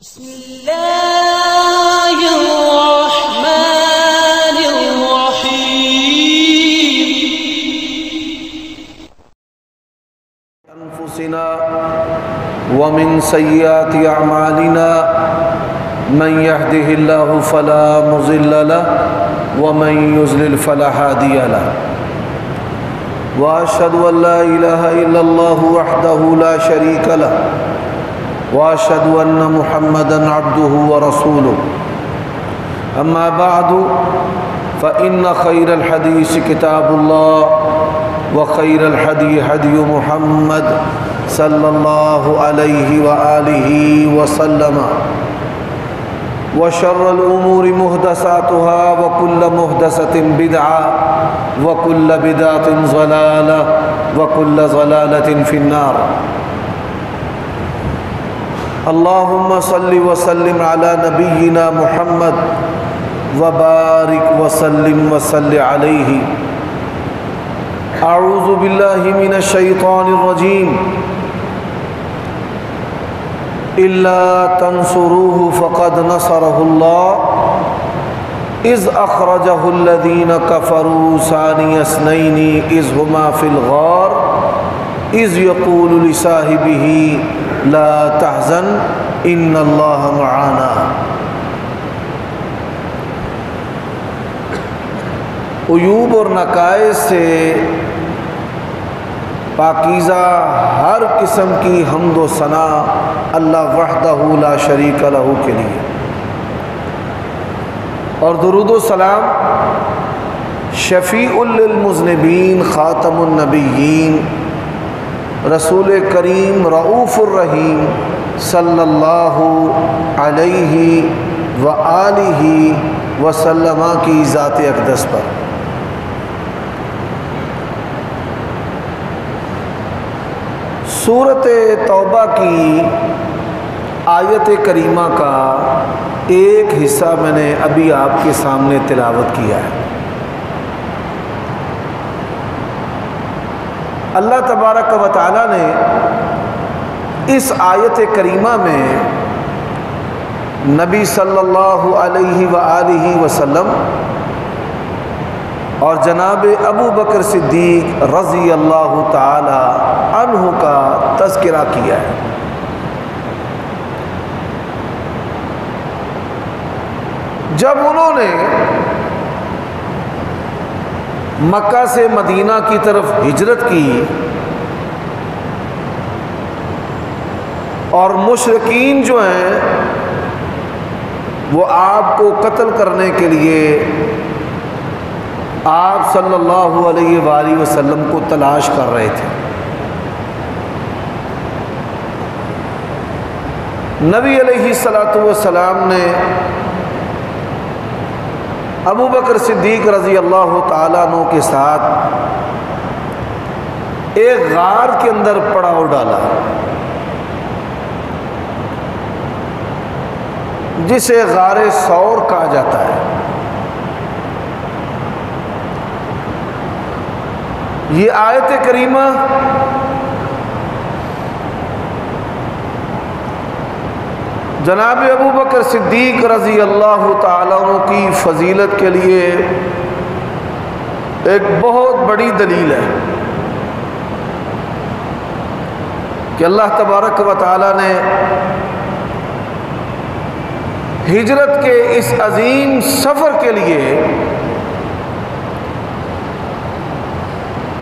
بسم الله الرحمن الرحيم أنفسنا ومن سيئات أعمالنا من يهده الله فلا مضل له ومن يضلل فلا هادي له وأشهد أن لا إله إلا الله وحده لا شريك له وأشهد أن محمدًا عبده ورسوله أما بعد فإن خير الحديث كتاب الله وخير الهدي هدي محمد صلى الله عليه وآله وسلم وشر الأمور محدثاتها وكل محدثة بدعة وكل بدعة ضلالة وكل ضلالة في النار اللهم صل وسلم على نبينا محمد وبارك وسلم وصل عليه أعوذ بالله من الشيطان الرجيم إلا تنصروه فقد نصره الله إذ أخرجه الذين كفروا ثاني اثنين إذ هما في الغار إذ يقول لصاحبه لا تحزن إن الله معنا عیوب اور نقائص سے پاکیزہ ہر قسم کی حمد و ثنا اللہ وحدہ لا شریک لہ کے لیے، اور درود و سلام شفیع للمذنبین خاتم النبیین رسول کریم رؤوف الرحیم صلی اللہ علیہ وآلہ وسلم کی ذات اقدس پر۔ سورۃ توبہ کی آیت کریمہ کا ایک حصہ میں نے ابھی آپ کے سامنے تلاوت کیا ہے۔ اللہ تبارک و تعالیٰ نے اس آیت کریمہ میں نبی صلی اللہ علیہ وآلہ وسلم اور جناب ابو بکر صدیق رضی اللہ تعالی عنہ کا تذکرہ کیا ہے۔ جب انہوں نے مکہ سے مدینہ کی طرف ہجرت کی اور مشرکین جو ہیں وہ آپ کو قتل کرنے کے لیے آپ صلی اللہ علیہ وآلہ وسلم کو تلاش کر رہے تھے، نبی علیہ الصلوۃ والسلام نے ابو بکر صدیق رضی اللہ تعالیٰ عنہ کے ساتھ ایک غار کے اندر پڑاؤ ڈالا جسے غار ثور کہا جاتا ہے۔ یہ آیت کریمہ جناب ابو بکر صدیق رضی اللہ تعالیٰ عنہ کی فضیلت کے لیے ایک بہت بڑی دلیل ہے کہ اللہ تبارک و تعالیٰ نے ہجرت کے اس عظیم سفر کے لیے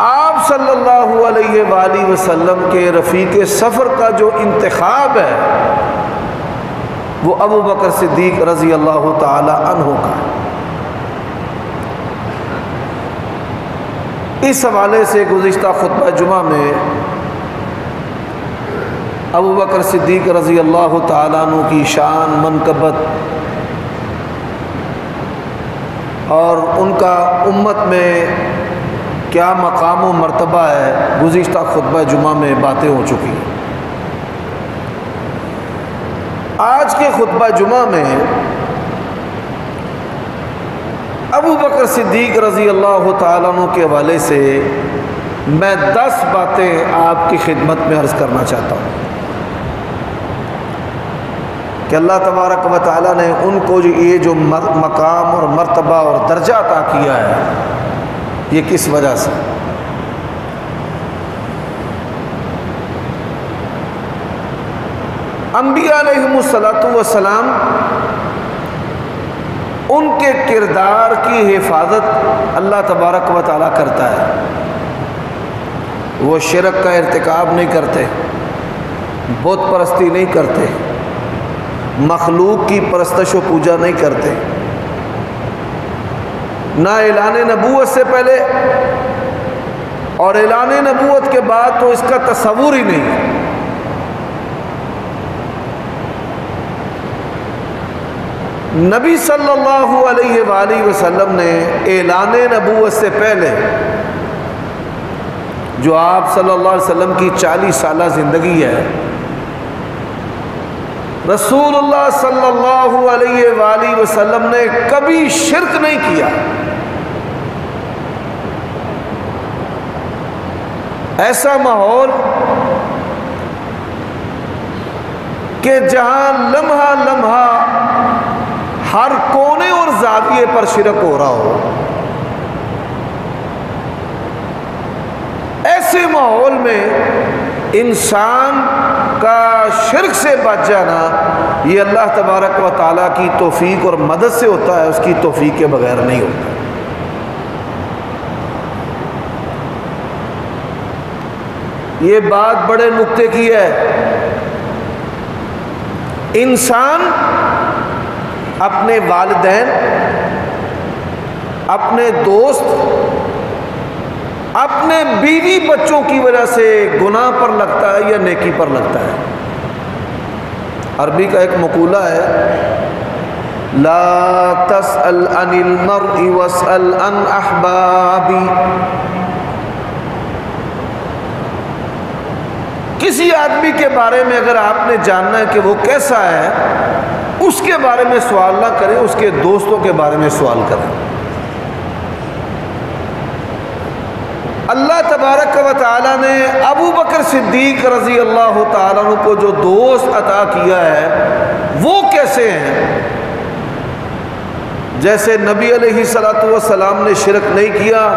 آپ صلی اللہ علیہ وآلہ وسلم کے رفیق سفر کا جو انتخاب ہے وہ ابو بکر صدیق رضی اللہ تعالی عنہ کا ہے۔ اس حوالے سے گزشتہ خطبہ جمعہ میں ابو بکر صدیق رضی اللہ تعالی عنہ کی شان، منقبت اور ان کا امت میں کیا مقام و مرتبہ ہے گزشتہ خطبہ جمعہ میں باتیں ہو چکی ہیں۔ آج کے خطبہ جمعہ میں ابو بکر صدیق رضی اللہ تعالیٰ عنہ کے حوالے سے میں 10 باتیں آپ کی خدمت میں عرض کرنا چاہتا ہوں کہ اللہ تبارک و تعالیٰ نے ان کو یہ جو مقام اور مرتبہ اور درجہ عطا کیا ہے یہ کس وجہ سے؟ انبیاء علیہم الصلاۃ والسلام ان کے کردار کی حفاظت اللہ تبارک و تعالیٰ کرتا ہے. وہ شرک کا ارتکاب نہیں کرتے، بت پرستی نہیں کرتے، مخلوق کی پرستش و پوجا نہیں کرتے، نہ اعلان نبوت سے پہلے اور اعلان نبوت کے بعد تو اس کا تصور ہی نہیں. نبی صلی اللہ علیہ وآلہ وسلم نے اعلان نبوت سے پہلے جو آپ صلی اللہ علیہ وسلم کی 40 سالہ زندگی ہے، رسول اللہ صلی اللہ علیہ وآلہ وسلم نے کبھی شرک نہیں کیا. ایسا ماحول کہ جہاں لمحہ لمحہ ہر کونے اور زاویے پر شرک ہو رہا ہو، ایسے ماحول میں انسان کا شرک سے بچ جانا یہ اللہ تبارک و تعالیٰ کی توفیق اور مدد سے ہوتا ہے، اس کی توفیق کے بغیر نہیں ہوتا. یہ بات بڑے نکتے کی ہے. انسان اپنے والدین، اپنے دوست، اپنے بیوی بچوں کی وجہ سے گناہ پر لگتا ہے یا نیکی پر لگتا ہے. عربی کا ایک مقولہ ہے، لا تسأل عن المرء واسأل عن احبابی. کسی آدمی کے بارے میں اگر آپ نے جاننا ہے کہ وہ کیسا ہے، اس کے بارے میں سوال نہ کریں، اس کے دوستوں کے بارے میں سوال کریں. اللہ تبارک و تعالیٰ نے ابو بکر صدیق رضی اللہ تعالیٰ عنہ کو جو دوست عطا کیا ہے وہ کیسے ہیں؟ جیسے نبی علیہ الصلوۃ والسلام نے شرک نہیں کیا،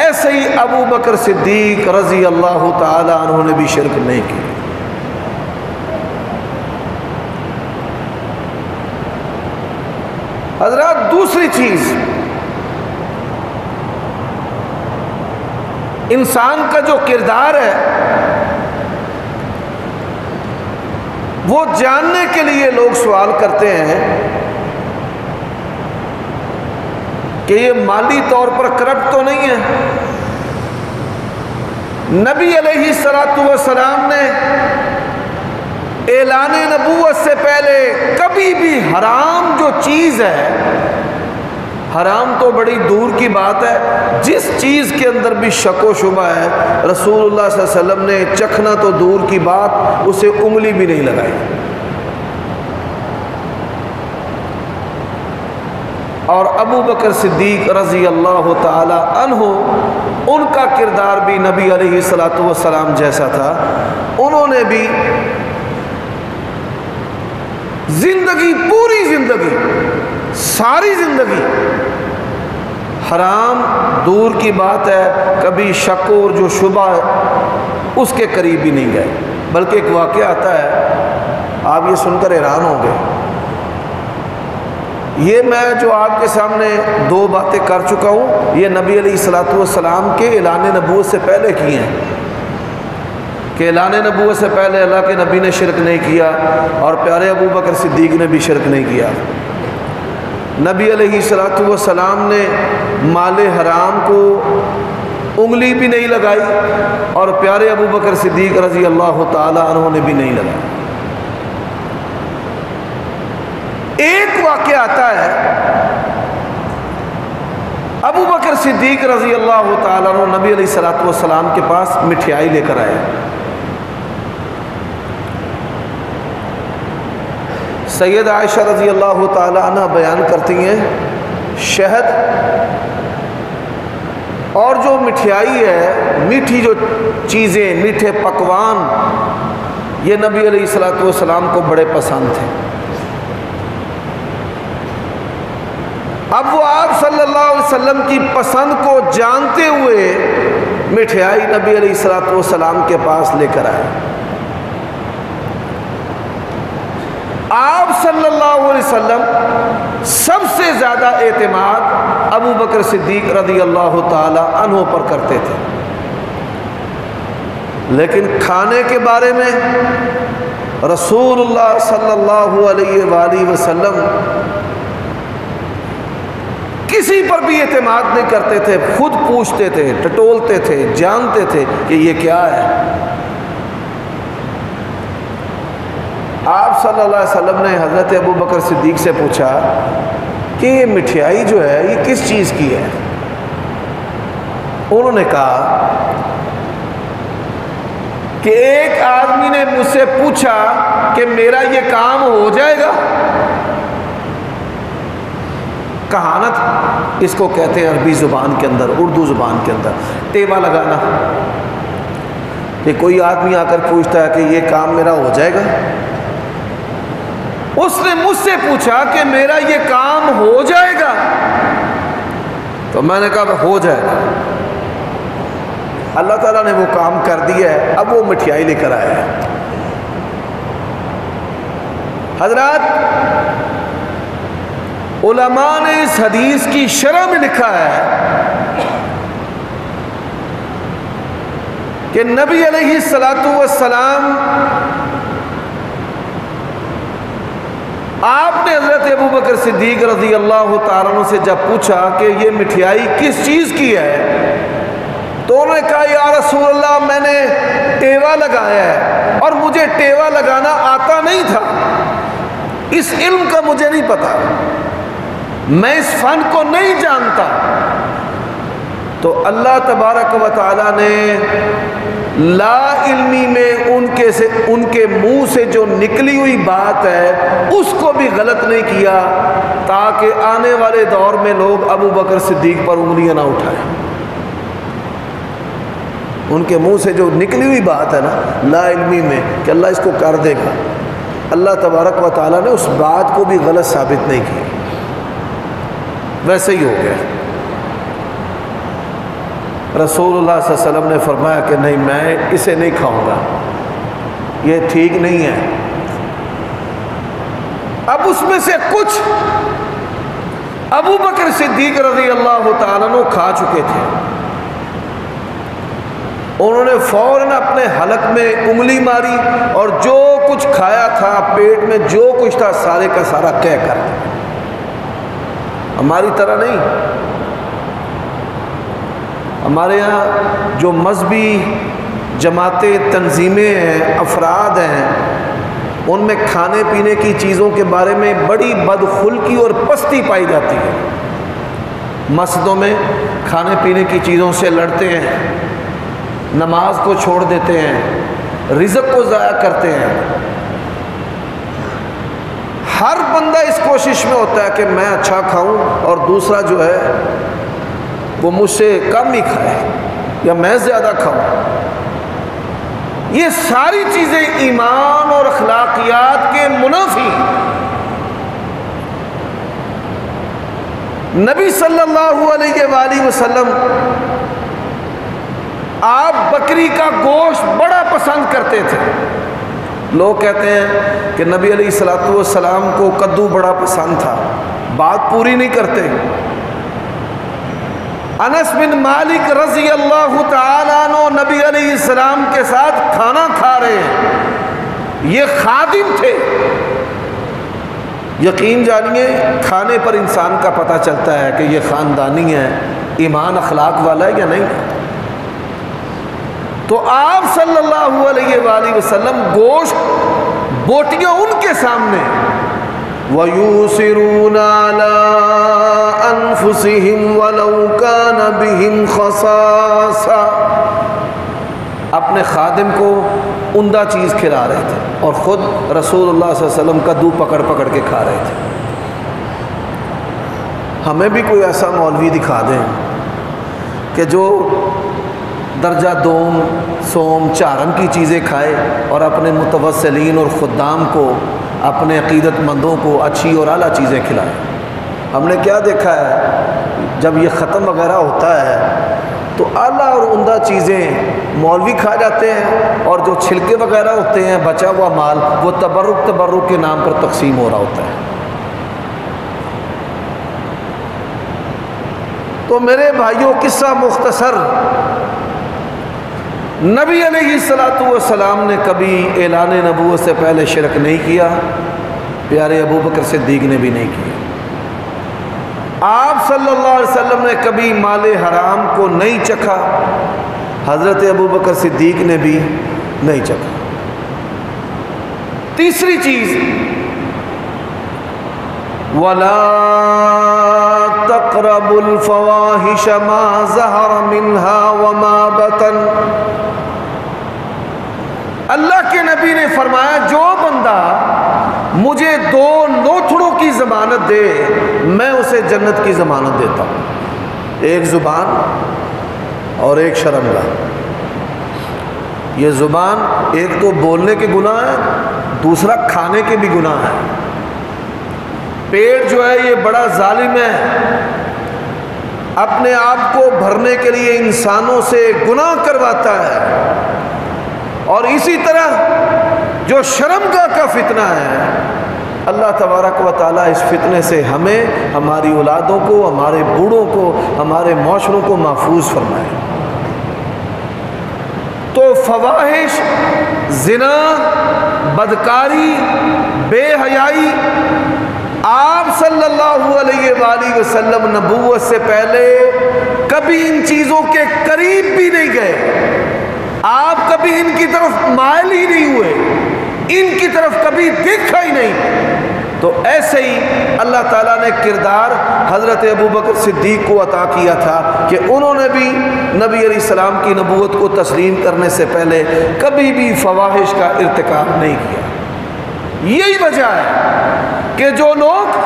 ایسے ہی ابو بکر صدیق رضی اللہ تعالیٰ عنہ نے بھی شرک نہیں کی. حضرات دوسری چیز، انسان کا جو کردار ہے وہ جاننے کے لیے لوگ سوال کرتے ہیں کہ یہ مالی طور پر کرپٹ تو نہیں ہے. نبی علیہ الصلوۃ والسلام نے اعلان نبوت سے پہلے کبھی بھی حرام جو چیز ہے، حرام تو بڑی دور کی بات ہے، جس چیز کے اندر بھی شک و شبہ ہے رسول اللہ صلی اللہ علیہ وسلم نے چکھنا تو دور کی بات، اسے انگلی بھی نہیں لگائی. اور ابو بکر صدیق رضی اللہ تعالی عنہ، ان کا کردار بھی نبی علیہ الصلوۃ والسلام جیسا تھا. انہوں نے بھی زندگی، پوری زندگی، ساری زندگی حرام دور کی بات ہے، کبھی شک اور جو شبہ اس کے قریب بھی نہیں گئے. بلکہ ایک واقعہ آتا ہے، آپ یہ سن کر حیران ہوں گے. یہ میں جو آپ کے سامنے دو باتیں کر چکا ہوں یہ نبی علیہ الصلوۃ والسلام کے اعلان نبوت سے پہلے کی ہیں کہ اعلان نبوت سے پہلے اللہ کے نبی نے شرک نہیں کیا اور پیارے ابو بکر صدیق نے بھی شرک نہیں کیا. نبی علیہ الصلوۃ والسلام نے مال حرام کو انگلی بھی نہیں لگائی اور پیارے ابو بکر صدیق رضی اللہ تعالی عنہ نے بھی نہیں لگائی. ایک واقعہ آتا ہے، ابو بکر صدیق رضی اللہ تعالیٰ عنہ نبی علیہ الصلوۃ والسلام کے پاس مٹھائی لے کر آئے. سید عائشہ رضی اللہ تعالیٰ عنہ بیان کرتی ہیں شہد اور جو مٹھائی ہے، میٹھی جو چیزیں، میٹھے پکوان، یہ نبی علیہ الصلوۃ والسلام کو بڑے پسند تھے. اب وہ آپ صلی اللہ علیہ وسلم کی پسند کو جانتے ہوئے مٹھائی نبی علیہ الصلوۃ والسلام کے پاس لے کر آئے۔ آپ صلی اللہ علیہ وسلم سب سے زیادہ اعتماد ابو بکر صدیق رضی اللہ تعالی عنہ پر کرتے تھے، لیکن کھانے کے بارے میں رسول اللہ صلی اللہ علیہ وآلہ وسلم کسی پر بھی اعتماد نہیں کرتے تھے، خود پوچھتے تھے، ٹٹولتے تھے، جانتے تھے کہ یہ کیا ہے۔ آپ صلی اللہ علیہ وسلم نے حضرت ابو بکر صدیق سے پوچھا کہ یہ مٹھائی جو ہے یہ کس چیز کی ہے؟ انہوں نے کہا کہ ایک آدمی نے مجھ سے پوچھا کہ میرا یہ کام ہو جائے گا۔ کہانت اس کو کہتے ہیں عربی زبان کے اندر، اردو زبان کے اندر ٹیوا لگانا، کہ کوئی آدمی آ کر پوچھتا ہے کہ یہ کام میرا ہو جائے گا۔ اس نے مجھ سے پوچھا کہ میرا یہ کام ہو جائے گا، تو میں نے کہا ہو جائے گا۔ اللہ تعالیٰ نے وہ کام کر دیا ہے، اب وہ مٹھائی لے کر آیا ہے۔ حضرات، علماء نے اس حدیث کی شرح میں لکھا ہے کہ نبی علیہ الصلوۃ والسلام آپ نے حضرت ابو بکر صدیق رضی اللہ تعالیٰ عنہ سے جب پوچھا کہ یہ مٹھائی کس چیز کی ہے، تو انہوں نے کہا یا رسول اللہ میں نے ٹیوا لگایا ہے، اور مجھے ٹیوا لگانا آتا نہیں تھا، اس علم کا مجھے نہیں پتا، میں اس فن کو نہیں جانتا۔ تو اللہ تبارک و تعالیٰ نے لا علمی میں ان کے منہ سے جو نکلی ہوئی بات ہے اس کو بھی غلط نہیں کیا، تاکہ آنے والے دور میں لوگ ابو بکر صدیق پر انگلیاں نہ اٹھائیں۔ ان کے منہ سے جو نکلی ہوئی بات ہے نا لا علمی میں کہ اللہ اس کو کر دے گا، اللہ تبارک و تعالیٰ نے اس بات کو بھی غلط ثابت نہیں کی، ویسے ہی ہو گیا۔ رسول اللہ صلی اللہ علیہ وسلم نے فرمایا کہ نہیں، میں اسے نہیں کھاؤں گا، یہ ٹھیک نہیں ہے۔ اب اس میں سے کچھ ابو بکر صدیق رضی اللہ تعالیٰ عنہ کھا چکے تھے، انہوں نے فوراً اپنے حلق میں انگلی ماری اور جو کچھ کھایا تھا، پیٹ میں جو کچھ تھا، سارے کا سارا کہہ کر، ہماری طرح نہیں۔ ہمارے یہاں جو مذہبی جماعتیں، تنظیمیں ہیں، افراد ہیں، ان میں کھانے پینے کی چیزوں کے بارے میں بڑی بدخلقی اور پستی پائی جاتی ہے۔ مسجدوں میں کھانے پینے کی چیزوں سے لڑتے ہیں، نماز کو چھوڑ دیتے ہیں، رزق کو ضائع کرتے ہیں۔ ہر بندہ اس کوشش میں ہوتا ہے کہ میں اچھا کھاؤں اور دوسرا جو ہے وہ مجھ سے کم ہی کھائے یا میں زیادہ کھاؤں۔ یہ ساری چیزیں ایمان اور اخلاقیات کے منافی۔ نبی صلی اللہ علیہ وآلہ وسلم آپ بکری کا گوشت بڑا پسند کرتے تھے۔ لوگ کہتے ہیں کہ نبی علیہ الصلوۃ والسلام کو کدو بڑا پسند تھا، بات پوری نہیں کرتے۔ انس بن مالک رضی اللہ تعالیٰ عنہ نبی علیہ السلام کے ساتھ کھانا کھا رہے ہیں، یہ خادم تھے۔ یقین جانیے کھانے پر انسان کا پتہ چلتا ہے کہ یہ خاندانی ہے، ایمان اخلاق والا ہے یا نہیں۔ تو آپ صلی اللہ علیہ وآلہ وسلم گوشت بوٹیاں ان کے سامنے، وَيُؤْثِرُونَ عَلَىٰ أَنفُسِهِمْ وَلَوْ كَانَ بِهِمْ خَصَاصَةٌ، اپنے خادم کو عمدہ چیز کھلا رہے تھے اور خود رسول اللہ صلی اللہ علیہ وسلم کا دو پکڑ پکڑ کے کھا رہے تھے۔ ہمیں بھی کوئی ایسا مولوی دکھا دیں کہ جو درجہ دوم، سوم، چارم کی چیزیں کھائے اور اپنے متوسلین اور خدام کو، اپنے عقیدت مندوں کو اچھی اور اعلیٰ چیزیں کھلائے۔ ہم نے کیا دیکھا ہے، جب یہ ختم وغیرہ ہوتا ہے تو اعلیٰ اور عمدہ چیزیں مولوی کھا جاتے ہیں، اور جو چھلکے وغیرہ ہوتے ہیں بچا ہوا مال وہ تبرک کے نام پر تقسیم ہو رہا ہوتا ہے۔ تو میرے بھائیوں، قصہ مختصر، نبی علیہ الصلوۃ والسلام نے کبھی اعلان نبوت سے پہلے شرک نہیں کیا، پیارے ابو بکر صدیق نے بھی نہیں کیا۔ آپ صلی اللہ علیہ وسلم نے کبھی مال حرام کو نہیں چکھا، حضرت ابو بکر صدیق نے بھی نہیں چکھا۔ تیسری چیز، وَلَا تَقْرَبُوا الْفَوَاحِشَ مَا ظَهَرَ مِنْهَا وَمَا بَطَنَ۔ اللہ کے نبی نے فرمایا جو بندہ مجھے 2 لوتھڑوں کی ضمانت دے میں اسے جنت کی ضمانت دیتا ہوں، ایک زبان اور ایک شرمگاہ۔ یہ زبان ایک تو بولنے کے گناہ ہے، دوسرا کھانے کے بھی گناہ ہے۔ پیٹ جو ہے یہ بڑا ظالم ہے، اپنے آپ کو بھرنے کے لیے انسانوں سے گناہ کرواتا ہے، اور اسی طرح جو شرمگاہ کا فتنہ ہے، اللہ تبارک و تعالیٰ اس فتنے سے ہمیں، ہماری اولادوں کو، ہمارے بوڑھوں کو، ہمارے معاشروں کو محفوظ فرمائے۔ تو فواحش، زنا، بدکاری، بے حیائی، آپ صلی اللہ علیہ وآلہ وسلم نبوت سے پہلے کبھی ان چیزوں کے قریب بھی نہیں گئے، آپ کبھی ان کی طرف مائل ہی نہیں ہوئے، ان کی طرف کبھی دیکھا ہی نہیں۔ تو ایسے ہی اللہ تعالیٰ نے کردار حضرت ابو بکر صدیق کو عطا کیا تھا کہ انہوں نے بھی نبی علیہ السلام کی نبوت کو تسلیم کرنے سے پہلے کبھی بھی فواحش کا ارتکاب نہیں کیا۔ یہی وجہ ہے کہ جو لوگ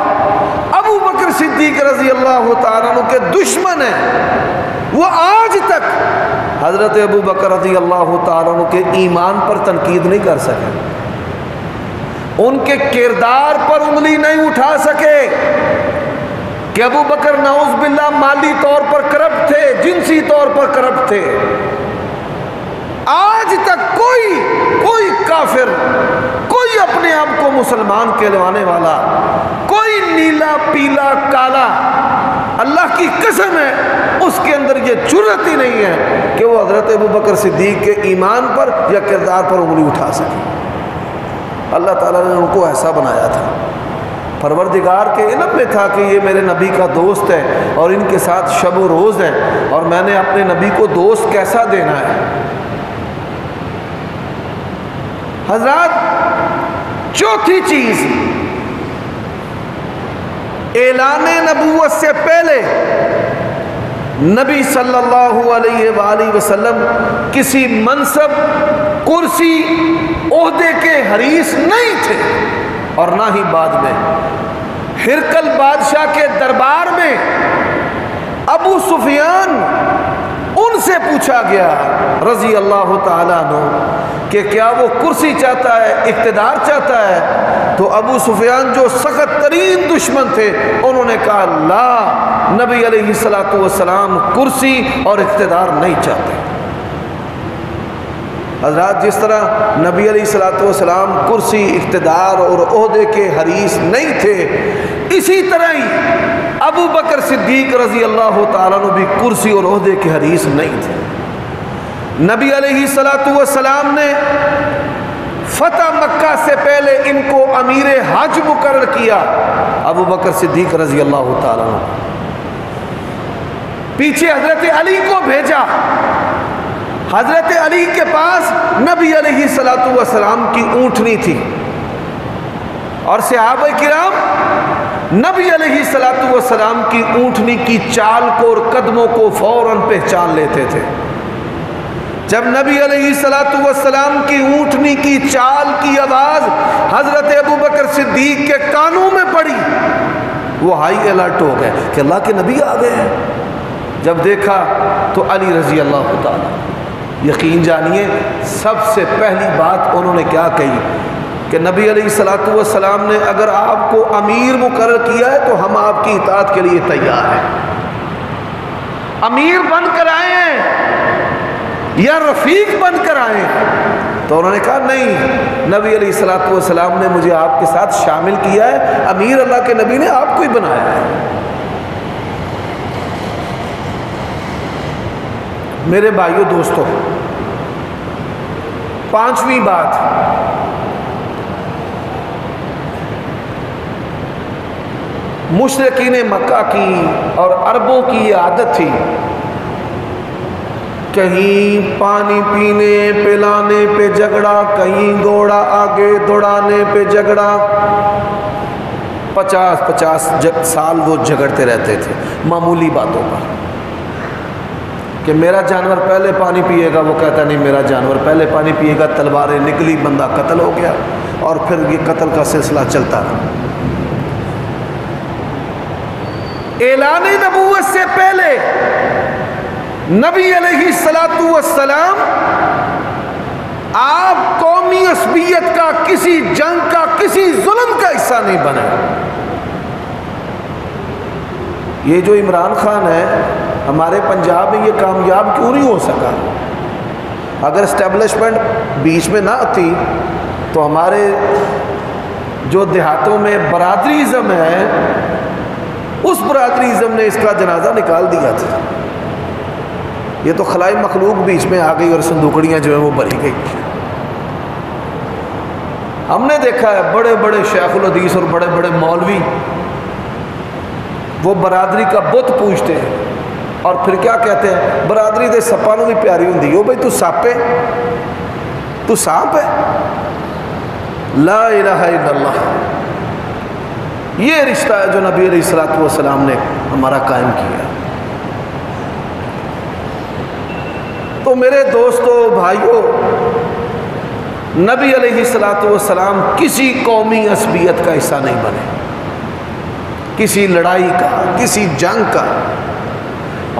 ابو بکر صدیق رضی اللہ تعالیٰ عنہ کے دشمن ہیں وہ آج تک حضرت ابو بکر رضی اللہ تعالیٰ عنہ کے ایمان پر تنقید نہیں کر سکے، ان کے کردار پر انگلی نہیں اٹھا سکے کہ ابو بکر نعوذ باللہ مالی طور پر کرپٹ تھے، جنسی طور پر کرپٹ تھے۔ آج تک کوئی کافر، کوئی اپنے آپ کو مسلمان کہلوانے والا، کوئی نیلا پیلا کالا، اللہ کی قسم ہے اس کے اندر یہ جرأت ہی نہیں ہے کہ وہ حضرت ابو بکر صدیق کے ایمان پر یا کردار پر انگلی اٹھا سکے۔ اللہ تعالیٰ نے ان کو ایسا بنایا تھا، پروردگار کے علم میں تھا کہ یہ میرے نبی کا دوست ہے اور ان کے ساتھ شب و روز ہے، اور میں نے اپنے نبی کو دوست کیسا دینا ہے۔ حضرات، چوتھی چیز، اعلان نبوت سے پہلے نبی صلی اللہ علیہ وآلہ وسلم کسی منصب، کرسی، عہدے کے حریص نہیں تھے، اور نہ ہی بعد میں۔ ہرقل بادشاہ کے دربار میں ابو سفیان، ان سے پوچھا گیا رضی اللہ تعالیٰ عنہ کہ کیا وہ کرسی چاہتا ہے، اقتدار چاہتا ہے؟ تو ابو سفیان جو سخت ترین دشمن تھے انہوں نے کہا لا، نبی علیہ الصلوۃ والسلام کرسی اور اقتدار نہیں چاہتے۔ حضرات، جس طرح نبی علیہ الصلوۃ والسلام کرسی، اقتدار اور عہدے کے حریص نہیں تھے، اسی طرح ہی ابو بکر صدیق رضی اللہ تعالیٰ عنہ بھی کرسی اور عہدے کے حریص نہیں تھے۔ نبی علیہ الصلوۃ والسلام نے فتح مکہ سے پہلے ان کو امیر حج مقرر کیا، ابو بکر صدیق رضی اللہ تعالیٰ عنہ، پیچھے حضرت علی کو بھیجا۔ حضرت علی کے پاس نبی علیہ الصلوۃ والسلام کی اونٹنی تھی، اور صحابہ کرام نبی علیہ الصلوۃ والسلام کی اونٹنی کی چال کو اور قدموں کو فوراً پہچان لیتے تھے۔ جب نبی علیہ الصلوۃ والسلام کی اونٹنی کی چال کی آواز حضرت ابو بکر صدیق کے کانوں میں پڑی، وہ ہائی الرٹ ہو گئے کہ اللہ کے نبی آ گئے ہیں۔ جب دیکھا تو علی رضی اللہ تعالیٰ، یقین جانیے سب سے پہلی بات انہوں نے کیا کہی؟ کہ نبی علیہ الصلوۃ والسلام نے اگر آپ کو امیر مقرر کیا ہے تو ہم آپ کی اطاعت کے لیے تیار ہیں، امیر بن کر آئے ہیں یا رفیق بن کر آئے ہیں؟ تو انہوں نے کہا نہیں، نبی علیہ الصلوۃ والسلام نے مجھے آپ کے ساتھ شامل کیا ہے، امیر اللہ کے نبی نے آپ کو ہی بنایا ہے۔ میرے بھائیو دوستو، پانچویں بات، مشرکین مکہ کی اور عربوں کی یہ عادت تھی، کہیں پانی پینے پلانے پہ جھگڑا، کہیں گھوڑا آگے دوڑانے پہ جھگڑا، 50 سال وہ جھگڑتے رہتے تھے معمولی باتوں پر، کہ میرا جانور پہلے پانی پیے گا، وہ کہتا نہیں میرا جانور پہلے پانی پیے گا، تلواریں نکلی، بندہ قتل ہو گیا، اور پھر یہ قتل کا سلسلہ چلتا رہا۔ اعلان نبوت سے پہلے نبی علیہ الصلوۃ والسلام آپ قومی عصبیت کا، کسی جنگ کا، کسی ظلم کا حصہ نہیں بنے۔ یہ جو عمران خان ہے ہمارے پنجاب میں، یہ کامیاب کیوں نہیں ہو سکا؟ اگر اسٹیبلشمنٹ بیچ میں نہ آتی تو ہمارے جو دیہاتوں میں برادریزم ہے، اس برادریزم نے اس کا جنازہ نکال دیا تھا۔ یہ تو خلائی مخلوق بیچ میں آ گئی اور صندوقڑیاں جو ہیں وہ بھری گئی۔ ہم نے دیکھا ہے بڑے بڑے شیخ الحدیث اور بڑے بڑے مولوی وہ برادری کا بت پوجتے ہیں، اور پھر کیا کہتے ہیں، برادری دے سپاں نوں بھی پیاری ہوندی ہے، بھائی تو سپ ہے، تو سانپ ہے۔ لا الہ الا اللہ، یہ رشتہ ہے جو نبی علیہ الصلوۃ والسلام نے ہمارا قائم کیا۔ تو میرے دوستو بھائیو، نبی علیہ الصلوۃ والسلام کسی قومی عصبیت کا حصہ نہیں بنے، کسی لڑائی کا، کسی جنگ کا،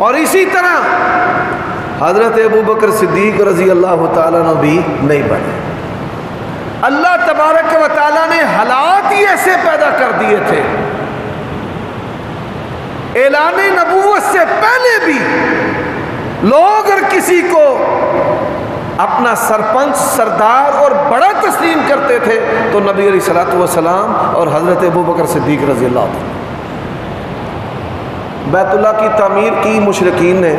اور اسی طرح حضرت ابوبکر صدیق رضی اللہ تعالیٰ عنہ بھی نہیں بنے۔ اللہ تبارک و تعالیٰ نے حالات ہی ایسے پیدا کر دیے تھے، اعلان نبوت سے پہلے بھی لوگ اگر کسی کو اپنا سرپنچ، سردار اور بڑا تسلیم کرتے تھے تو نبی علیہ الصلوۃ والسلام اور حضرت ابوبکر صدیق رضی اللہ عنہ۔ بیت اللہ کی تعمیر کی مشرکین نے،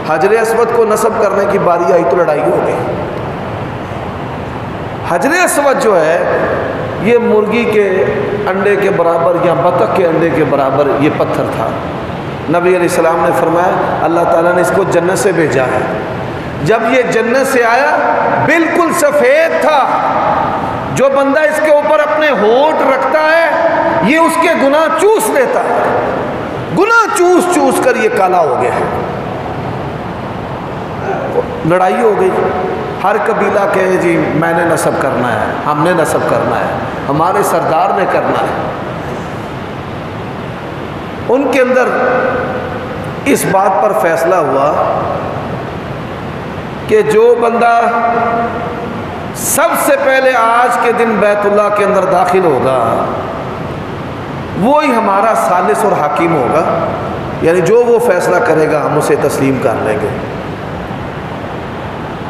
حجر اسود کو نصب کرنے کی باری آئی تو لڑائی ہو گئی۔ حجر اسود جو ہے یہ مرغی کے انڈے کے برابر یا بطخ کے انڈے کے برابر یہ پتھر تھا۔ نبی علیہ السلام نے فرمایا اللہ تعالیٰ نے اس کو جنت سے بھیجا ہے۔ جب یہ جنت سے آیا بالکل سفید تھا، جو بندہ اس کے اوپر اپنے ہونٹ رکھتا ہے یہ اس کے گناہ چوس لیتا ہے، گناہ چوس چوس کر یہ کالا ہو گیا ہے۔ لڑائی ہو گئی، ہر قبیلہ کہے جی میں نے نصب کرنا ہے، ہم نے نصب کرنا ہے، ہمارے سردار نے کرنا ہے۔ ان کے اندر اس بات پر فیصلہ ہوا کہ جو بندہ سب سے پہلے آج کے دن بیت اللہ کے اندر داخل ہوگا وہی ہمارا ثالث اور حاکم ہوگا، یعنی جو وہ فیصلہ کرے گا ہم اسے تسلیم کر لیں گے،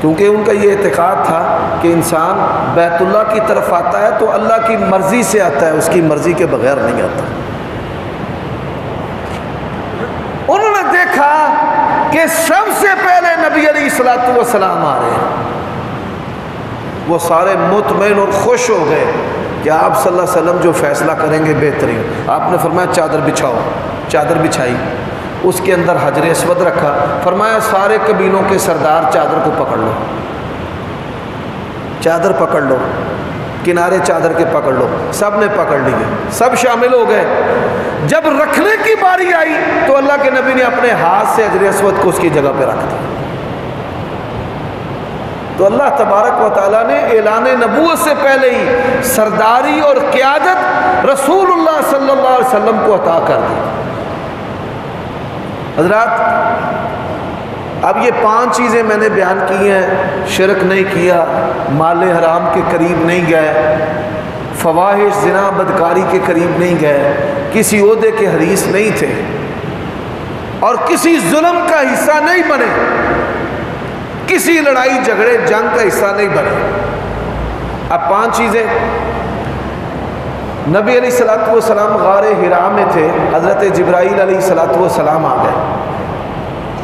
کیونکہ ان کا یہ اعتقاد تھا کہ انسان بیت اللہ کی طرف آتا ہے تو اللہ کی مرضی سے آتا ہے، اس کی مرضی کے بغیر نہیں آتا۔ انہوں نے دیکھا کہ سب سے پہلے نبی علیہ الصلوۃ والسلام آ رہے ہیں، وہ سارے مطمئن اور خوش ہو گئے کہ آپ صلی اللہ علیہ وسلم جو فیصلہ کریں گے بہترین۔ آپ نے فرمایا چادر بچھاؤ، چادر بچھائی، اس کے اندر حجر اسود رکھا، فرمایا سارے قبیلوں کے سردار چادر کو پکڑ لو، چادر پکڑ لو، کنارے چادر کے پکڑ لو۔ سب نے پکڑ لیے، سب شامل ہو گئے۔ جب رکھنے کی باری آئی تو اللہ کے نبی نے اپنے ہاتھ سے حجر اسود کو اس کی جگہ پہ رکھ دیا۔ تو اللہ تبارک و تعالیٰ نے اعلان نبوت سے پہلے ہی سرداری اور قیادت رسول اللہ صلی اللہ علیہ وسلم کو عطا کر دی۔ حضرات اب یہ 5 چیزیں میں نے بیان کی ہیں، شرک نہیں کیا، مال حرام کے قریب نہیں گئے، فواحش زنا بدکاری کے قریب نہیں گئے، کسی عہدے کے حریص نہیں تھے، اور کسی ظلم کا حصہ نہیں بنے، کسی لڑائی جھگڑے جنگ کا حصہ نہیں بنے۔ اب 5 چیزیں۔ نبی علیہ السلام غار حرا میں تھے، حضرت جبرائیل علیہ السلام آ گئے۔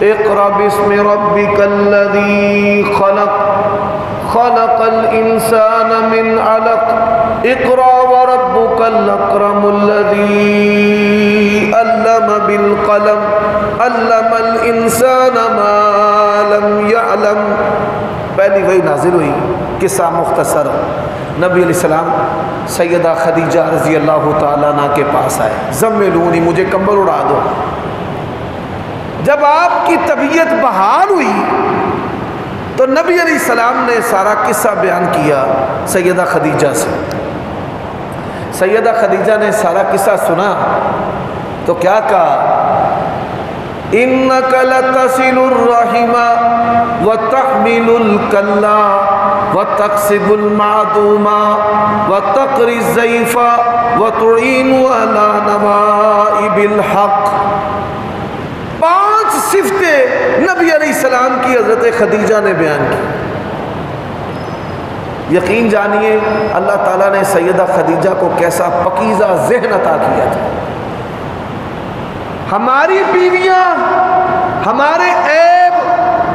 اقرأ باسم ربک الذی خلق خلق الانسان من علق اقرأ وربک الاکرم الذی علم بالقلم علم الانسان ما لم یعلم۔ پہلی وحی نازل ہوئی، قصہ مختصر۔ نبی علیہ السلام سیدہ خدیجہ رضی اللہ تعالیٰ عنہ کے پاس آئے، زملونی، مجھے کمبل اڑا دو۔ جب آپ کی طبیعت بحال ہوئی تو نبی علیہ السلام نے سارا قصہ بیان کیا سیدہ خدیجہ سے۔ سیدہ خدیجہ نے سارا قصہ سنا تو کیا کہا؟ اِنَّكَ لَتَصِلُ الرَّحِمَ وَتَحْمِلُ الْكَلَّةَ وَتَقْسِبُ الْمَعْدُومَ وَتَقْرِي الضَّيْفَ وَتُعِينُ عَلَى نَوَائِبِ الْحَقِّ۔ 5 صفتیں نبی علیہ السلام کی حضرت خدیجہ نے بیان کی۔ یقین جانیے اللہ تعالیٰ نے سیدہ خدیجہ کو کیسا پکیزہ ذہن عطا کیا تھا۔ ہماری بیویاں ہمارے عیب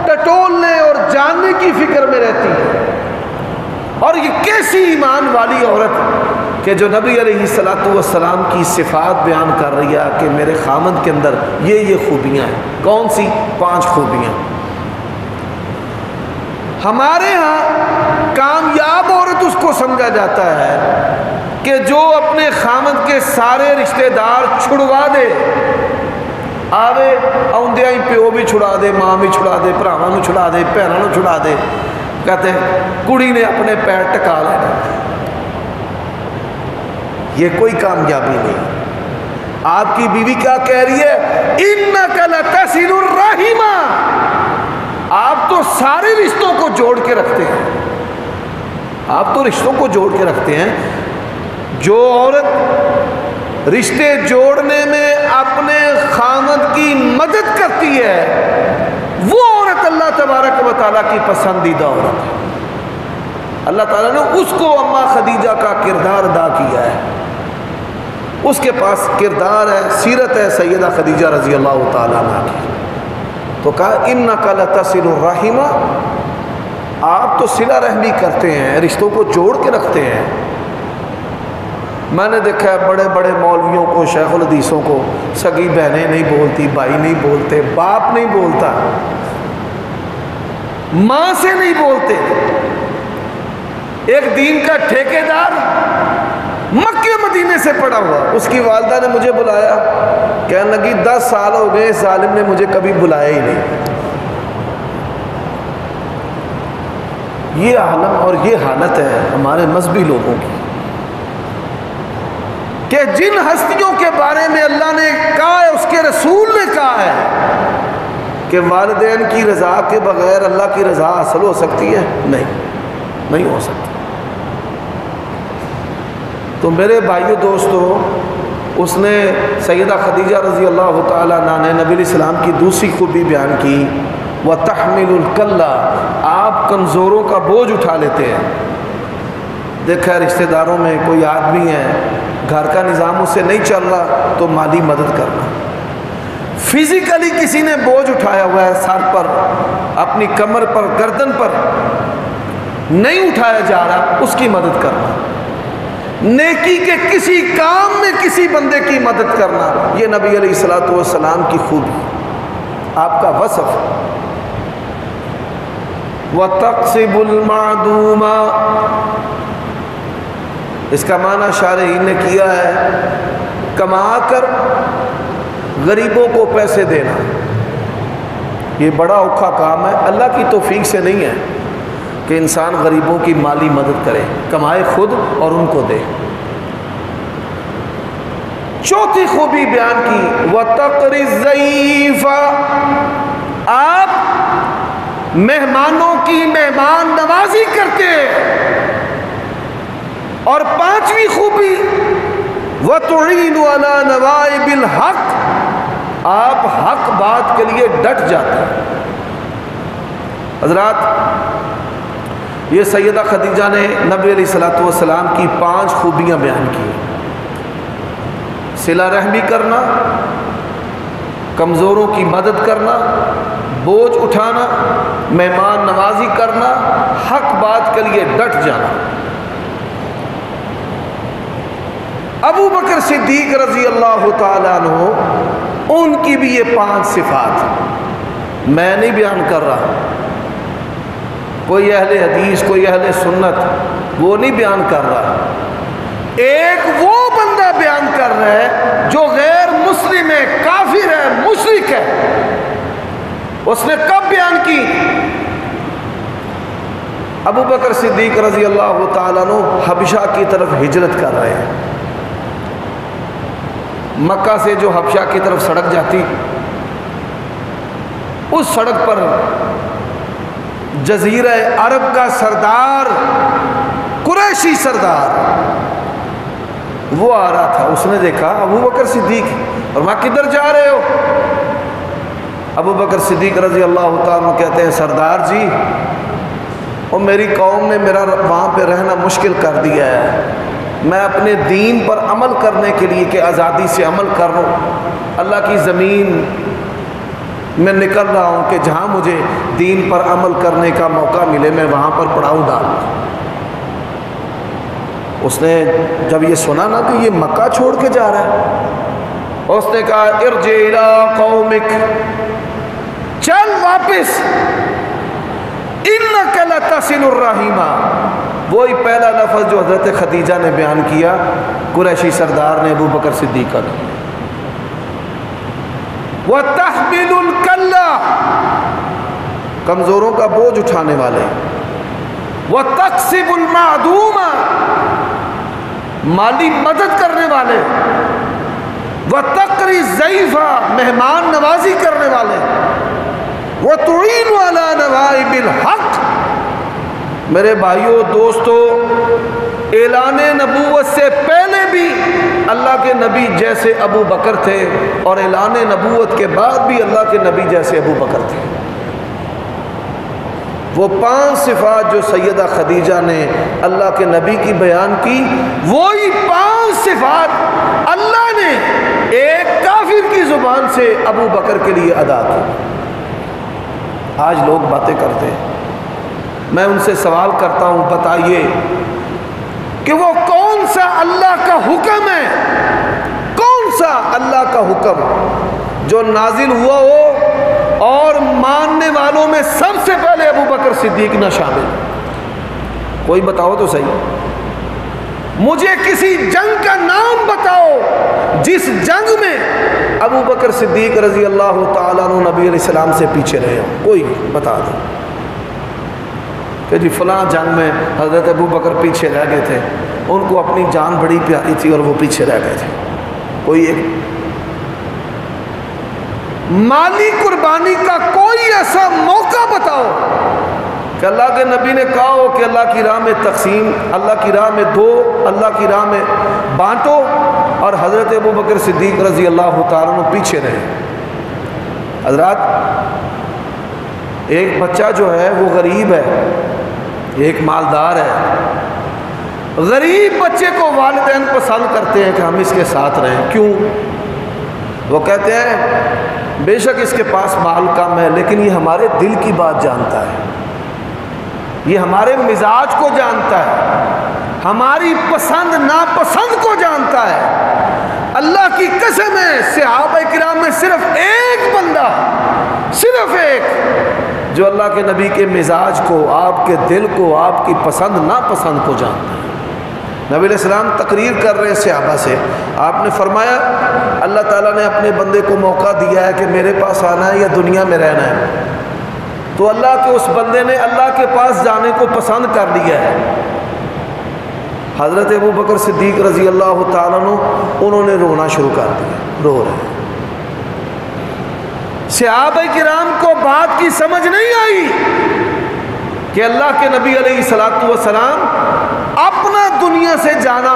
ٹٹولنے اور جاننے کی فکر میں رہتی ہیں، اور یہ کیسی ایمان والی عورت کہ جو نبی علیہ السلام کی صفات بیان کر رہی ہے کہ میرے خامند کے اندر یہ خوبیاں ہیں۔ کون سی؟ 5 خوبیاں۔ ہمارے ہاں کامیاب عورت اس کو سمجھا جاتا ہے کہ جو اپنے خامند کے سارے رشتہ دار چھڑوا دے، آوے آؤندیاں ہی پیو بھی چھڑا دے، ماں بھی چھڑا دے، بھراواں نوں چھڑا دے، بھیناں نوں چھڑا دے، کہتے ہیں کڑی نے اپنے پیر ٹکا لینا۔ یہ کوئی کامیابی نہیں۔ آپ کی بیوی کیا کہہ رہی ہے؟ اِنَّكَ لَتَصِلُ الرَّحِمَ، آپ تو سارے رشتوں کو جوڑ کے رکھتے ہیں، آپ تو رشتوں کو جوڑ کے رکھتے ہیں۔ جو عورت رشتے جوڑنے میں اپنے خامد کی مدد کرتی ہے وہ عورت اللہ تبارک و تعالیٰ کی پسندیدہ عورت ہے۔ اللہ تعالیٰ نے اس کو اماں خدیجہ کا کردار ادا کیا ہے، اس کے پاس کردار ہے، سیرت ہے سیدہ خدیجہ رضی اللہ تعالیٰ عنہ کی۔ تو کہا اِنَّكَ لَتَصِلُ الرَّحِمَ، آپ تو صلہ رحمی کرتے ہیں، رشتوں کو جوڑ کے رکھتے ہیں۔ میں نے دیکھا ہے بڑے بڑے مولویوں کو، شیخ الحدیثوں کو، سگی بہنیں نہیں بولتی، بھائی نہیں بولتے، باپ نہیں بولتا، ماں سے نہیں بولتے۔ ایک دین کا ٹھیکیدار مکے مدینے سے پڑا ہوا، اس کی والدہ نے مجھے بلایا، کہنے لگی 10 سال ہو گئے اس ظالم نے مجھے کبھی بلایا ہی نہیں۔ یہ عالم اور یہ حالت ہے ہمارے مذہبی لوگوں کی کہ جن ہستیوں کے بارے میں اللہ نے کہا ہے، اس کے رسول نے کہا ہے کہ والدین کی رضا کے بغیر اللہ کی رضا حاصل ہو سکتی ہے؟ نہیں ہو سکتی۔ تو میرے بھائیو دوستو، اس نے سیدہ خدیجہ رضی اللہ تعالیٰ عنہ نے نبی علیہ السلام کی دوسری خوبی بیان کی، وَتَحْمِلُ الْكَلَّةَ، آپ کمزوروں کا بوجھ اٹھا لیتے ہیں۔ دیکھا رشتہ داروں میں کوئی آدمی ہے گھر کا نظام اس سے نہیں چل رہا تو مالی مدد کرنا، فزیکلی کسی نے بوجھ اٹھایا ہوا ہے سر پر، اپنی کمر پر، گردن پر نہیں اٹھایا جا رہا، اس کی مدد کرنا، نیکی کے کسی کام میں کسی بندے کی مدد کرنا، یہ نبی علیہ السلام کی خوبی، آپ کا وصف۔ وَتَقْسِبُ الْمَعْدُومَ، اس کا معنی شارحین نے کیا ہے کما کر غریبوں کو پیسے دینا۔ یہ بڑا اوکھا کام ہے، اللہ کی توفیق سے نہیں ہے کہ انسان غریبوں کی مالی مدد کرے، کمائے خود اور ان کو دے۔ چوتھی خوبی بیان کی، وَتَقْرِي الضَّيْفَ، آپ مہمانوں کی مہمان نوازی کرتے اور پانچویں خوبی وَتُعِينُ عَلَى نَوَائِبِ الْحَقِّ آپ حق بات کے لیے ڈٹ جاتے ہیں۔ حضرات یہ سیدہ خدیجہ نے نبی علیہ السلام کی 5 خوبیاں بیان کی۔ صلہ رحمی کرنا، کمزوروں کی مدد کرنا، بوجھ اٹھانا، مہمان نوازی کرنا، حق بات کے لیے ڈٹ جانا۔ ابو بکر صدیق رضی اللہ تعالیٰ عنہ ان کی بھی یہ 5 صفات میں نہیں بیان کر رہا، کوئی اہل حدیث کوئی اہل سنت وہ نہیں بیان کر رہا، ایک وہ بندہ بیان کر رہا ہے جو غیر مسلم ہے، کافر ہے، مشرک ہے۔ اس نے کب بیان کی؟ ابو بکر صدیق رضی اللہ تعالیٰ عنہ حبشہ کی طرف ہجرت کر رہے ہیں۔ مکہ سے جو حبشہ کی طرف سڑک جاتی، اس سڑک پر جزیرہ عرب کا سردار، قریشی سردار وہ آ رہا تھا۔ اس نے دیکھا ابو بکر صدیق، اور وہاں کدھر جا رہے ہو؟ ابو بکر صدیق رضی اللہ تعالیٰ کہتے ہیں سردار جی، اور میری قوم نے میرا وہاں پہ رہنا مشکل کر دیا ہے، میں اپنے دین پر عمل کرنے کے لیے کہ آزادی سے عمل کر رہا ہوں، اللہ کی زمین میں نکل رہا ہوں کہ جہاں مجھے دین پر عمل کرنے کا موقع ملے میں وہاں پر پڑاؤ ڈال۔ اس نے جب یہ سنا نا کہ یہ مکہ چھوڑ کے جا رہا ہے، اس نے کہا ارجع الی قومک، چل واپس، انک لتصل الرحیم، وہی پہلا لفظ جو حضرت خدیجہ نے بیان کیا قریشی سردار نے ابو بکر صدیق کا۔ وَتَحْمِلُ الْكَلَّةَ، کمزوروں کا بوجھ اٹھانے والے، وَتَقْسِبُ الْمَعْدُومَ، مالی مدد کرنے والے، وَتَقْرِي الضَّيْفَ، مہمان نوازی کرنے والے، وَتُعِينُ عَلَى نَوَائِبِ الْحَقِّ۔ میرے بھائیوں دوستو، اعلان نبوت سے پہلے بھی اللہ کے نبی جیسے ابو بکر تھے، اور اعلان نبوت کے بعد بھی اللہ کے نبی جیسے ابو بکر تھے۔ وہ 5 صفات جو سیدہ خدیجہ نے اللہ کے نبی کی بیان کی، وہی 5 صفات اللہ نے ایک کافر کی زبان سے ابو بکر کے لیے ادا کی۔ آج لوگ باتیں کرتے ہیں، میں ان سے سوال کرتا ہوں بتائیے کہ وہ کون سا اللہ کا حکم ہے، کون سا اللہ کا حکم جو نازل ہوا ہو اور ماننے والوں میں سب سے پہلے ابو بکر صدیق نہ شامل؟ کوئی بتاؤ تو صحیح، مجھے کسی جنگ کا نام بتاؤ جس جنگ میں ابو بکر صدیق رضی اللہ تعالیٰ عنہ نبی علیہ السلام سے پیچھے رہے ہو، کوئی بتا دو کہ جی فلاں جنگ میں حضرت ابو بکر پیچھے رہ گئے تھے، ان کو اپنی جان بڑی پیاری تھی اور وہ پیچھے رہ گئے تھے۔ کوئی ایک مالی قربانی کا کوئی ایسا موقع بتاؤ کہ اللہ کے نبی نے کہا ہو کہ اللہ کی راہ میں تقسیم، اللہ کی راہ میں دو، اللہ کی راہ میں بانٹو، اور حضرت ابو بکر صدیق رضی اللہ تعالیٰ عنہ پیچھے رہے۔ حضرات ایک بچہ جو ہے وہ غریب ہے، ایک مالدار ہے، غریب بچے کو والدین پسند کرتے ہیں کہ ہم اس کے ساتھ رہیں۔ کیوں؟ وہ کہتے ہیں بے شک اس کے پاس مال کم ہے لیکن یہ ہمارے دل کی بات جانتا ہے، یہ ہمارے مزاج کو جانتا ہے، ہماری پسند ناپسند کو جانتا ہے۔ اللہ کی قسم ہے صحابہ کرام میں صرف ایک بندہ، صرف ایک، جو اللہ کے نبی کے مزاج کو، آپ کے دل کو، آپ کی پسند ناپسند کو جانتا ہے۔ نبی علیہ السلام تقریر کر رہے صحابہ سے، آپ نے فرمایا اللہ تعالیٰ نے اپنے بندے کو موقع دیا ہے کہ میرے پاس آنا ہے یا دنیا میں رہنا ہے، تو اللہ کے اس بندے نے اللہ کے پاس جانے کو پسند کر لیا ہے۔ حضرت ابو بکر صدیق رضی اللہ تعالیٰ عنہ انہوں نے رونا شروع کر دیا، رو رہے ہیں۔ صحابہ کرام کو بات کی سمجھ نہیں آئی کہ اللہ کے نبی علیہ الصلوۃ والسلام اپنا دنیا سے جانا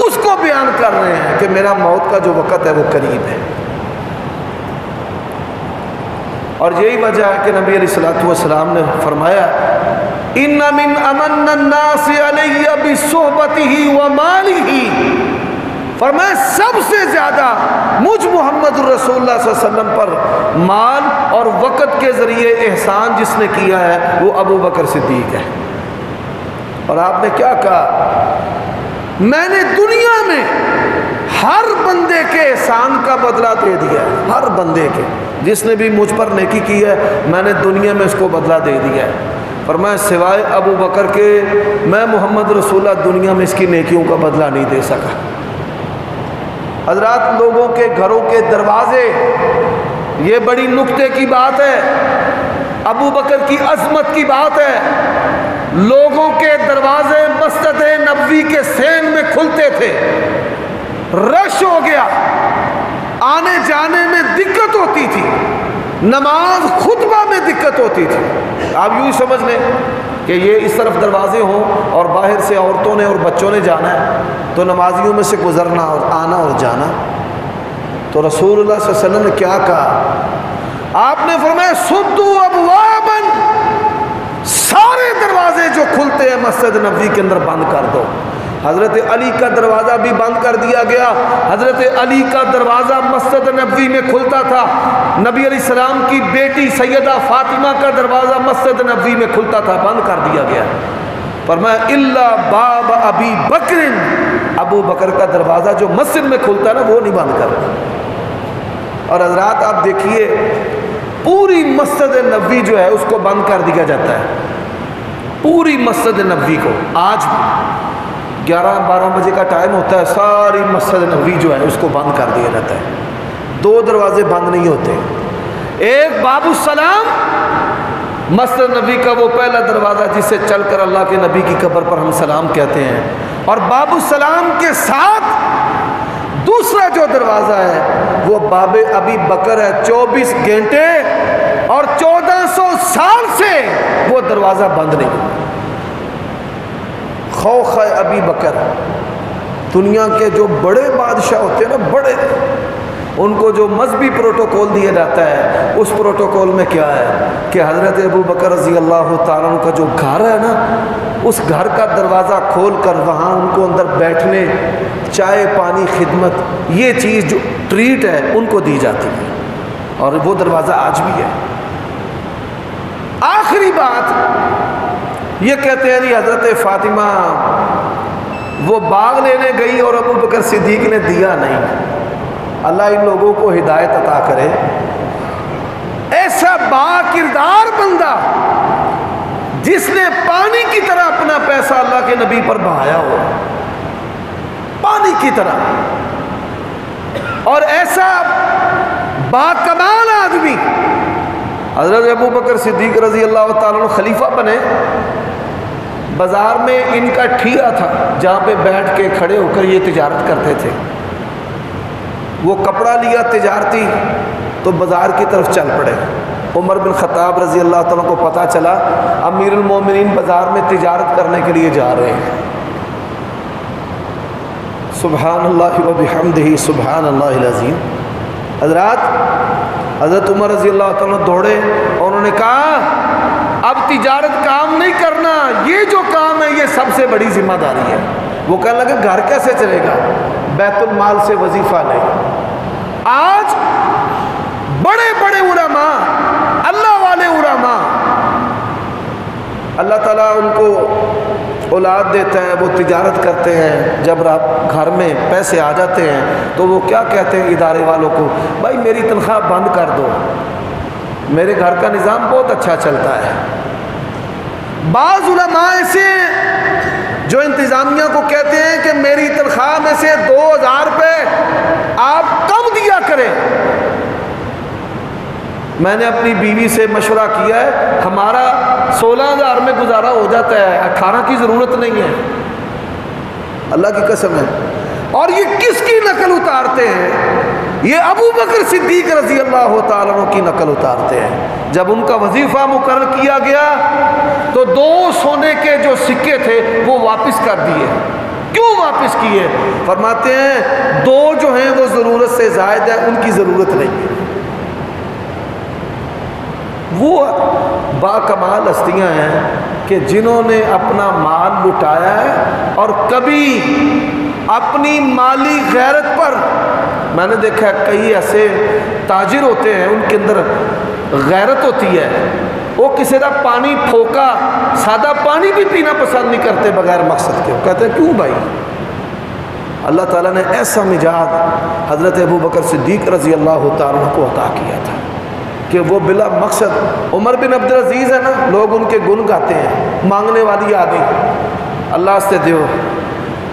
اس کو بیان کر رہے ہیں کہ میرا موت کا جو وقت ہے وہ قریب ہے. اور یہی وجہ ہے کہ نبی علیہ الصلوۃ والسلام نے فرمایا ان من امن الناس علی بصحبتہ ومالہ، فرمایا سب سے زیادہ مجھ محمد الرسول اللہ صلی اللہ علیہ وسلم پر مال اور وقت کے ذریعے احسان جس نے کیا ہے وہ ابو بکر صدیق ہے. اور آپ نے کیا کہا؟ میں نے دنیا میں ہر بندے کے احسان کا بدلہ دے دیا ہے، ہر بندے کے جس نے بھی مجھ پر نیکی کی ہے میں نے دنیا میں اس کو بدلہ دے دیا ہے. فرمایا سوائے ابو بکر کے میں محمد رسول اللہ دنیا میں اس کی نیکیوں کا بدلہ نہیں دے سکا. حضرات لوگوں کے گھروں کے دروازے، یہ بڑی نکتے کی بات ہے، ابو بکر کی عظمت کی بات ہے. لوگوں کے دروازے مسجد نبوی کے سین میں کھلتے تھے، رش ہو گیا، آنے جانے میں دقت ہوتی تھی، نماز خطبہ میں دقت ہوتی تھی. آپ یوں ہی سمجھ لیں کہ یہ اس طرف دروازے ہوں اور باہر سے عورتوں نے اور بچوں نے جانا ہے تو نمازیوں میں سے گزرنا اور آنا اور جانا. تو رسول اللہ صلی اللہ علیہ وسلم نے کیا کہا؟ آپ نے فرمایا سدوا ابوابا، سارے دروازے جو کھلتے ہیں مسجد نبوی کے اندر بند کر دو. حضرت علی کا دروازہ بھی بند کر دیا گیا. حضرت علی کا دروازہ مسجد نبوی میں کھلتا تھا. نبی علیہ السلام کی بیٹی سیدہ فاطمہ کا دروازہ مسجد نبوی میں کھلتا تھا، بند کر دیا گیا. فرمایا الا باب ابی بکر، ابو بکر کا دروازہ جو مسجد میں کھلتا ہے نا وہ نہیں بند کر. اور حضرات آپ دیکھیے پوری مسجد نبوی جو ہے اس کو بند کر دیا جاتا ہے، پوری مسجد نبوی کو. آج بھی 11-12 بجے کا ٹائم ہوتا ہے، ساری مسجد نبوی جو ہے اس کو بند کر دیا جاتا ہے. 2 دروازے بند نہیں ہوتے. ایک باب السلام، مسجد نبی کا وہ پہلا دروازہ جس سے چل کر اللہ کے نبی کی قبر پر ہم سلام کہتے ہیں، اور باب السلام کے ساتھ دوسرا جو دروازہ ہے وہ باب ابی بکر ہے. 24 گھنٹے اور 1400 سال سے وہ دروازہ بند نہیں. خوخ ہے ابی بکر. دنیا کے جو بڑے بادشاہ ہوتے ہیں نا، بڑے، ان کو جو مذہبی پروٹوکول دیا جاتا ہے اس پروٹوکول میں کیا ہے کہ حضرت ابو بکر رضی اللہ تعالیٰ عنہ کا جو گھر ہے نا، اس گھر کا دروازہ کھول کر وہاں ان کو اندر بیٹھنے، چائے پانی خدمت، یہ چیز جو ٹریٹ ہے ان کو دی جاتی ہے. اور وہ دروازہ آج بھی ہے. آخری بات یہ کہتے ہیں جی حضرت فاطمہ وہ باغ لینے گئی اور ابو بکر صدیق نے دیا نہیں. اللہ ان لوگوں کو ہدایت عطا کرے. ایسا با کردار بندہ جس نے پانی کی طرح اپنا پیسہ اللہ کے نبی پر بہایا ہو، پانی کی طرح. اور ایسا با کمال آدمی حضرت ابو بکر صدیق رضی اللہ تعالیٰ عنہ خلیفہ بنے. بازار میں ان کا ٹھیلا تھا جہاں پہ بیٹھ کے کھڑے ہو کر یہ تجارت کرتے تھے. وہ کپڑا لیا تجارتی تو بازار کی طرف چل پڑے. عمر بن خطاب رضی اللہ تعالیٰ کو پتہ چلا امیر المومنین بازار میں تجارت کرنے کے لیے جا رہے ہیں. سبحان اللہ و بحمدہ سبحان اللہ العظیم. حضرت عمر رضی اللہ تعالیٰ دوڑے اور انہوں نے کہا اب تجارت کام نہیں کرنا، یہ جو کام ہے یہ سب سے بڑی ذمہ داری ہے. وہ کہنے لگے گھر کیسے چلے گا، بیت المال سے وظیفہ لے. آج بڑے بڑے علماء، اللہ والے علماء، اللہ تعالیٰ ان کو اولاد دیتا ہے، وہ تجارت کرتے ہیں. جب گھر میں پیسے آ جاتے ہیں تو وہ کیا کہتے ہیں ادارے والوں کو، بھائی میری تنخواہ بند کر دو، میرے گھر کا نظام بہت اچھا چلتا ہے. بعض علماء ایسے جو انتظامیہ کو کہتے ہیں کہ میری تنخواہ میں سے 2000 روپے آپ کم دیا کریں. میں نے اپنی بیوی سے مشورہ کیا ہے، ہمارا 16,000 میں گزارا ہو جاتا ہے، 18 کی ضرورت نہیں ہے. اللہ کی قسم ہے. اور یہ کس کی نقل اتارتے ہیں؟ یہ ابو بکر صدیق رضی اللہ تعالیٰ عنہ کی نقل اتارتے ہیں، جب ان کا وظیفہ مقرر کیا گیا تو 2 سونے کے جو سکے تھے وہ واپس کر دیے۔ کیوں واپس کیے؟ فرماتے ہیں 2 جو ہیں وہ ضرورت سے زائد ہے، ان کی ضرورت نہیں ہے۔ وہ با کمال ہستیاں ہیں کہ جنہوں نے اپنا مال لٹایا ہے اور کبھی اپنی مالی غیرت پر، میں نے دیکھا ہے کئی ایسے تاجر ہوتے ہیں ان کے اندر غیرت ہوتی ہے، وہ کسی کا پانی پھوکا سادہ پانی بھی پینا پسند نہیں کرتے بغیر مقصد کے۔ وہ کہتے ہیں کیوں بھائی؟ اللہ تعالیٰ نے ایسا مزاج حضرت ابو بکر صدیق رضی اللہ تعالیٰ عنہ کو عطا کیا تھا کہ وہ بلا مقصد، عمر بن عبدالعزیز ہے نا، لوگ ان کے گن گاتے ہیں، مانگنے والی آ گئی، اللہ سے دیو،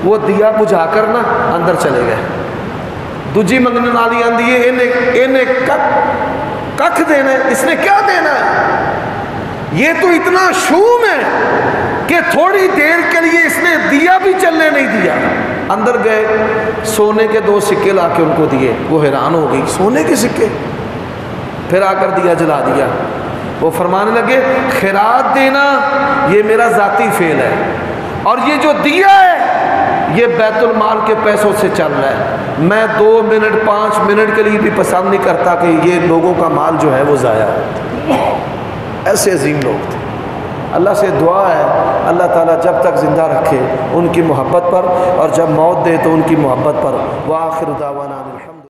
وہ دیا بجھا کر نا اندر چلے گئے، دوجی منگنے والی آندھی ہے، انہیں ککھ دینا ہے، اس نے کیا دینا ہے؟ یہ تو اتنا شوم ہے کہ تھوڑی دیر کے لیے اس نے دیا بھی چلنے نہیں دیا۔ اندر گئے، سونے کے 2 سکے لا کے ان کو دیے، وہ حیران ہو گئی، سونے کے سکے؟ پھر آ کر دیا جلا دیا۔ وہ فرمانے لگے خیرات دینا یہ میرا ذاتی فعل ہے، اور یہ جو دیا ہے یہ بیت المال کے پیسوں سے چل رہا ہے، میں 2 منٹ 5 منٹ کے لیے بھی پسند نہیں کرتا کہ یہ لوگوں کا مال جو ہے وہ ضائع ہو۔ ایسے عظیم لوگ تھے۔ اللہ سے دعا ہے اللہ تعالیٰ جب تک زندہ رکھے ان کی محبت پر، اور جب موت دے تو ان کی محبت پر۔ وآخر دعوانا الحمد